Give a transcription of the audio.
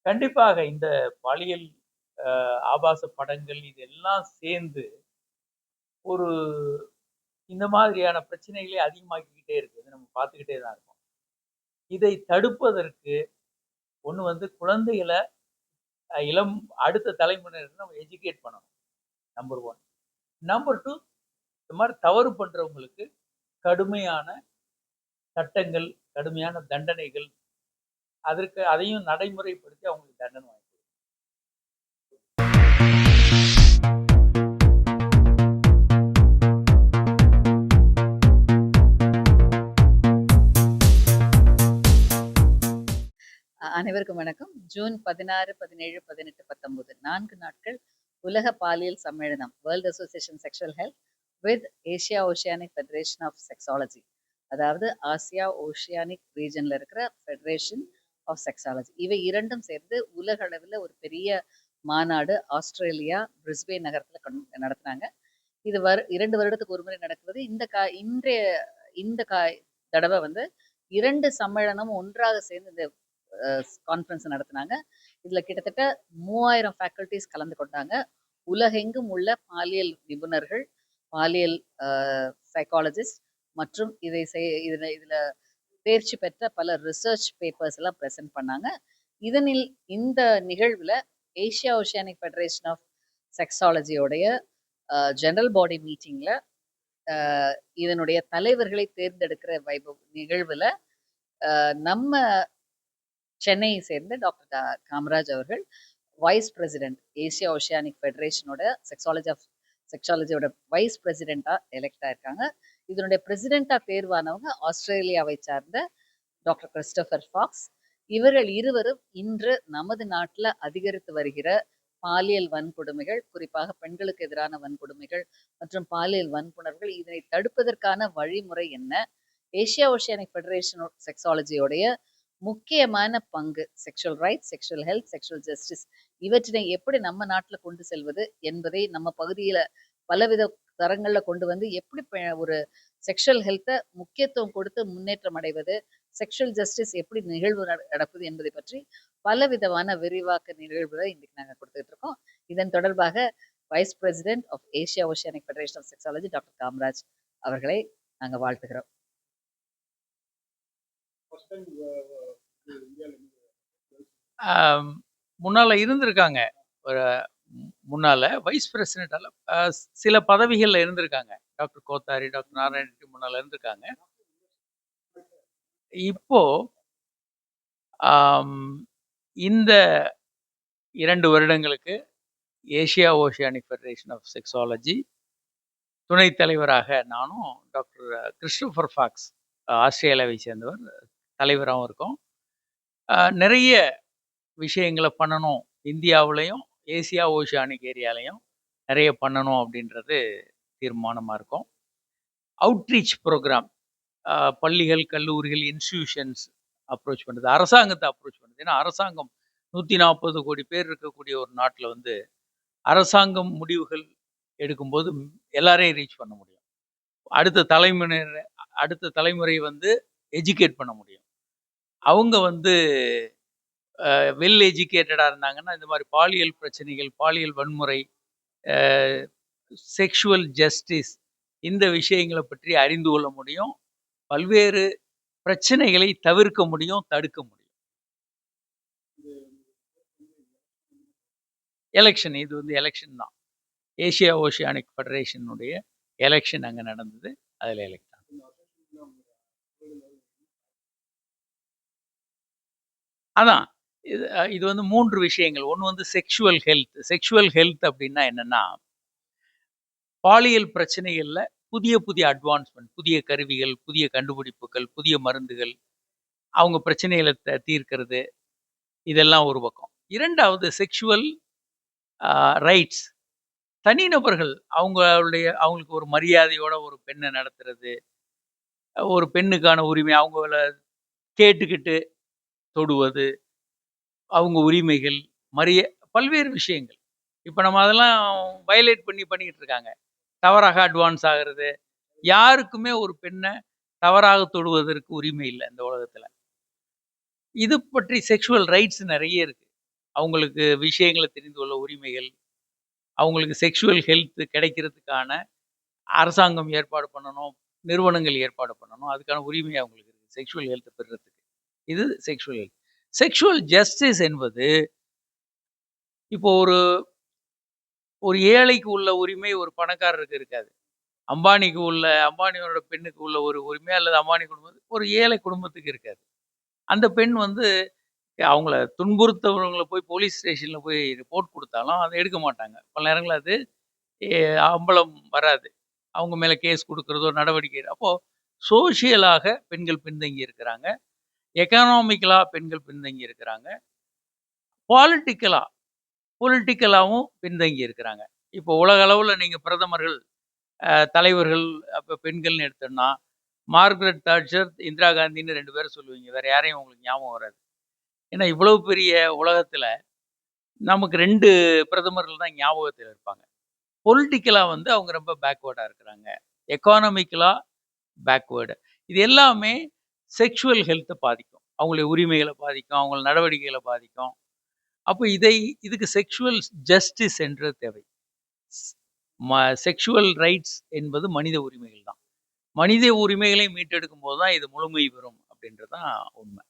கண்டிப்பாக இந்த பாலியல் ஆபாச படங்கள் இதெல்லாம் சேர்ந்து ஒரு இந்த மாதிரியான பிரச்சனைகளே அதிகமாக்கிக்கிட்டே இருக்கு. இத நம்ம பார்த்துக்கிட்டே தான் இருக்கோம். இதை தடுப்பதற்கு ஒண்ணு வந்து குழந்தைகள இளம் அடுத்த தலைமுறையினருக்கு நம்ம எஜுகேட் பண்ணணும். நம்பர் 1. நம்பர் 2 இந்த மாரி தவறு பண்றவங்களுக்கு கடுமையான சட்டங்கள், கடுமையான தண்டனைகள், அதையும் நடைமுறைப்படுத்தி அவங்களுக்கு தண்டனை வாங்கி அனைவருக்கும் வணக்கம். ஜூன் 16, 17, 18, 19 4 நாட்கள் உலக பாலியல் சம்மேளனம் world association sexual health with Asia Oceanic federation of sexology, அதாவது ஆசியா ஓஷியானிக் ரீஜன்ல இருக்கிற ஃபெடரேஷன் ஆஃப் செக்ஸாலஜி, இவை இரண்டும் சேர்ந்து உலக அளவில் ஒரு பெரிய மாநாடு ஆஸ்திரேலியா பிரிஸ்பே நகரத்தில் நடத்தினாங்க. இது 2 வருடத்துக்கு ஒரு முறை நடக்குது. இந்த தடவை வந்து 2 சம்மேளனம் ஒன்றாக சேர்ந்து இந்த கான்ஃபரன்ஸ் நடத்தினாங்க. இதுல கிட்டத்தட்ட 3000 ஃபேக்கல்டிஸ் கலந்து கொண்டாங்க. உலகெங்கும் உள்ள பாலியல் நிபுணர்கள், பாலியல் சைக்காலஜிஸ்ட் மற்றும் இதுல தேர்ச்சி பெற்ற பல ரிசர்ச் பேப்பர்ஸ் எல்லாம் பிரசன்ட் பண்ணாங்க. இந்த நிகழ்வுல ஏசியா ஓஷியானிக் ஃபெடரேஷன் ஆஃப் செக்ஸாலஜியோடைய ஜெனரல் பாடி மீட்டிங்ல இதனுடைய தலைவர்களை தேர்ந்தெடுக்கிற நிகழ்வுல நம்ம சென்னையை சேர்ந்த டாக்டர் காமராஜ் அவர்கள் வைஸ் பிரசிடென்ட், ஏசியா ஓஷியானிக் ஃபெடரேஷனோட செக்ஸாலஜியோட வைஸ் பிரசிடென்ட்டாக எலெக்ட் ஆயிருக்காங்க. இதனுடைய பிரசிடென்ட்டாக தேர்வானவங்க ஆஸ்திரேலியாவை சார்ந்த டாக்டர் கிறிஸ்டோபர் ஃபாக்ஸ். இவர்கள் இருவரும் இன்று நமது நாட்டில் அதிகரித்து வருகிற பாலியல் வன்கொடுமைகள், குறிப்பாக பெண்களுக்கு எதிரான வன்கொடுமைகள் மற்றும் பாலியல் வன்புணர்வுகள், இதனை தடுப்பதற்கான வழிமுறை என்ன, ஏசியா ஓஷியானிக் ஃபெடரேஷன் ஆஃப் செக்ஸாலஜியோடைய முக்கியமான பங்கு, sexual rights, sexual health, sexual justice, இவற்றினை எப்படி நம்ம நாட்டில் கொண்டு செல்வது என்பதை நம்ம பகுதியில் பலவித தரங்களில் கொண்டு வந்து எப்படி ஒரு செக்ஷுவல் ஹெல்த்தை முக்கியத்துவம் கொடுத்து முன்னேற்றம் அடைவது, செக்ஷுவல் ஜஸ்டிஸ் எப்படி நிகழ்வு நடப்பது என்பதை பற்றி பலவிதமான விரிவாக்க நிகழ்வுகளை இன்றைக்கு நாங்கள் கொடுத்துட்டு இருக்கோம். இதன் தொடர்பாக vice president of Asia Oceanic federation of sexology doctor Kamaraj அவர்களை நாங்கள் வாழ்த்துகிறோம். முன்னால இருந்திருக்காங்க. ஒரு முன்னால வைஸ் பிரசிடென்டால சில பதவிகள்ல இருந்திருக்காங்க. டாக்டர் கோத்தாரி, டாக்டர் நாராயண ரெட்டி முன்னால இருந்திருக்காங்க. இப்போ இந்த 2 வருடங்களுக்கு Asia Oceanic federation of sexology துணைத் தலைவராக நானும், டாக்டர் கிறிஸ்டோபர் ஃபாக்ஸ் ஆஸ்திரேலியாவை சேர்ந்தவர் தலைவராகவும் இருக்கோம். நிறைய விஷயங்களை பண்ணணும், இந்தியாவிலையும் ஏசியா ஓஷியானிக் ஏரியாலையும் நிறைய பண்ணணும் அப்படின்றது தீர்மானமாக இருக்கும். அவுட்ரீச் ப்ரோக்ராம், பள்ளிகள், கல்லூரிகள், இன்ஸ்டிடியூஷன்ஸ் அப்ரோச் பண்ணுறது, அரசாங்கத்தை அப்ரோச் பண்ணுறது. ஏன்னா அரசாங்கம் 140 கோடி பேர் இருக்கக்கூடிய ஒரு நாட்டில் வந்து அரசாங்கம் முடிவுகள் எடுக்கும்போது எல்லாரையும் ரீச் பண்ண முடியும். அடுத்த தலைமுறை வந்து எஜுகேட் பண்ண முடியும். அவங்க வந்து வெல் எஜுகேட்டடாக இருந்தாங்கன்னா இந்த மாதிரி பாலியல் பிரச்சனைகள், பாலியல் வன்முறை, செக்ஷுவல் ஜஸ்டிஸ், இந்த விஷயங்களை பற்றி அறிந்து கொள்ள முடியும். பல்வேறு பிரச்சனைகளை தவிர்க்க முடியும், தடுக்க முடியும். எலெக்ஷன், இது வந்து எலெக்ஷன் தான். ஏசியா ஓஷியானிக் ஃபெடரேஷனுடைய எலெக்ஷன் அங்கே நடந்தது. அதில் எலெக்ட் ஆனது. அதான் இது வந்து 3 விஷயங்கள். ஒன்று வந்து செக்ஷுவல் ஹெல்த். செக்ஷுவல் ஹெல்த் அப்படின்னா என்னன்னா, பாலியல் பிரச்சனைகள்ல புதிய புதிய அட்வான்ஸ்மெண்ட், புதிய கருவிகள், புதிய கண்டுபிடிப்புகள், புதிய மருந்துகள், அவங்க பிரச்சனைகளை தீர்க்கிறது, இதெல்லாம் ஒரு பக்கம். இரண்டாவது செக்ஷுவல் ரைட்ஸ். தனிநபர்கள் அவங்களுக்கு ஒரு மரியாதையோட ஒரு பெண்ணை நடத்துறது, ஒரு பெண்ணுக்கான உரிமை, அவங்கள கேட்டுக்கிட்டு தொடுவது, அவங்க உரிமைகள், பல்வேறு விஷயங்கள். இப்போ நம்ம அதெல்லாம் வயலேட் பண்ணிக்கிட்டு இருக்காங்க. தவறாக அட்வான்ஸ் ஆகிறது. யாருக்குமே ஒரு பெண்ணை தவறாக தொடுவதற்கு உரிமை இல்லை இந்த உலகத்தில். இது பற்றி செக்ஷுவல் ரைட்ஸ் நிறைய இருக்கு. அவங்களுக்கு விஷயங்கள தெரிந்து கொள்ள உரிமைகள், அவங்களுக்கு செக்ஷுவல் ஹெல்த் கிடைக்கிறதுக்கான அரசாங்கம் ஏற்பாடு பண்ணணும், நிறுவனங்கள் ஏற்பாடு பண்ணணும். அதுக்கான உரிமை அவங்களுக்கு இருக்கு. செக்ஷுவல் ஹெல்த் பெறுறதுக்கு. இது செக்ஷுவல் ஹெல்த். செக்ஷுவல் ஜஸ்டிஸ் என்பது இப்போ ஒரு ஒரு ஏழைக்கு உள்ள உரிமை ஒரு பணக்காரருக்கு இருக்காது. அம்பானியோட பெண்ணுக்கு உள்ள ஒரு உரிமை அல்லது அம்பானி குடும்பத்துக்கு ஒரு ஏழை குடும்பத்துக்கு இருக்காது. அந்த பெண் வந்து அவங்கள துன்புறுத்தவங்கள போய் போலீஸ் ஸ்டேஷன்ல போய் ரிப்போர்ட் குடுத்தாலும் அத எடுக்க மாட்டாங்க. பல நேரங்கள்ல அது எ அம்பலம் வராது. அவங்க மேல கேஸ் குடுக்குறதோ, நடவடிக்கை அப்போ சோசியலாக பெண்கள் பின்தங்கி இருக்கிறாங்க. எக்கனாமிக்கலா பெண்கள் பின்தங்கி இருக்கிறாங்க. பாலிட்டிக்கலா பொலிட்டிக்கலாவும் பின்தங்கி இருக்கிறாங்க. இப்போ உலக அளவுல நீங்க பிரதமர்கள், தலைவர்கள் அப்ப பெண்கள்னு எடுத்தோம்னா, மார்கரெட் தாட்சர், இந்திரா காந்தின்னு 2 பேர சொல்லுவீங்க. வேற யாரையும் உங்களுக்கு ஞாபகம் வராது. ஏன்னா இவ்வளவு பெரிய உலகத்துல நமக்கு 2 பிரதமர்கள் தான் ஞாபகத்துல இருப்பாங்க. பொலிட்டிக்கலா வந்து அவங்க ரொம்ப பேக்வர்டா இருக்கிறாங்க. எக்கானமிக்கலா பேக்வேர்டு. இது எல்லாமே செக்சுவல் ஹெல்த்த பாதிக்கும். அவங்களுடைய உரிமைகள பாதிக்கும். அவங்கள நடவடிக்கைகள பாதிக்கும். அப்ப இதுக்கு செக்சுவல் ஜஸ்டிஸ் என்று தேவை. ஸ் செக்சுவல் ரைட்ஸ் என்பது மனித உரிமைகள் தான். மனித உரிமைகளை மீட்டெடுக்கும்போது தான் இது முழுமை பெறும் அப்படின்றது தான் உண்மை.